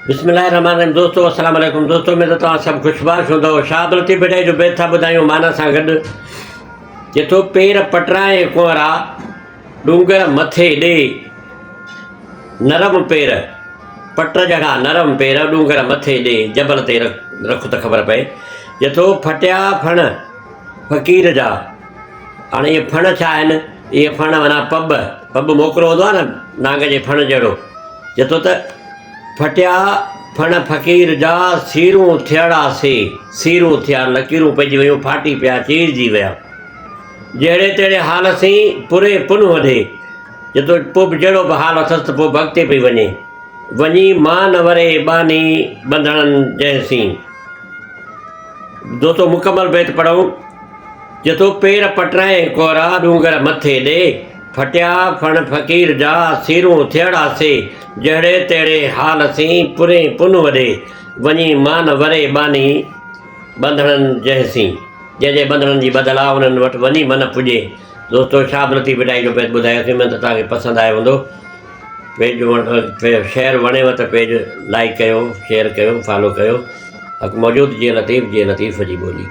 बिस्मिल्लाहिर्रहमानिर्रहीम। दोस्तों अस्सलाम वालेकुम। दोस्तों में तो सब खुशबाश हूंदो। शाह लतीफ़ बेटा जो बैत था ॿुधायूं माना सां गॾु जेतो पेर पटराए कुंवरा डूंगर मथे ॾे नरम पेर पट जॻह नरम पेर डूंगर मथे ॾे जबल ते रख त ख़बर पए। जेतो फटिया फण फ़क़ीर जा। हाणे इहे फण छा आहिनि? इहे फण माना पब मोकिलो हूंदो आहे न नांग जे फण जहिड़ो। जेतो त फटिया फण फ़क़ीर जा सीरूं थियड़ासे सीरूं थिया लकीरूं पइजी वियूं फाटी पिया चीरजी विया। जहिड़े तहिड़े हाल सी पुरे पुन वधे। जेतो पोइ बि जहिड़ो बि हाल अथसि त पोइ भॻिते पई वञे। वञी मां न वरे बानी बंधणनि जंहिंसी। दोस्तों मुकमल बैत पढ़ूं। जेतो पेर पटराए कोरा डूंगर मथे ॾे फटिया फण फ़क़ीर जा सीरूं थियड़ासे जहिड़े तहिड़े हाल सी पुरे पुन वॾे वञी मां न वरे बानी बंधणनि जंहिंसी। जंहिंजे बंधणनि जी बदला उन्हनि वटि वञी मन पुॼे। दोस्तों शाह लतीफ़ बेटा जो पेज ॿुधायोसीं। मैं त तव्हांखे पसंदि आयो हूंदो। पेज शेयर वणेव त पेज लाइक कयो शेयर कयो फॉलो कयो। मौजूदु जीअं लतीफ़ जी ॿोली।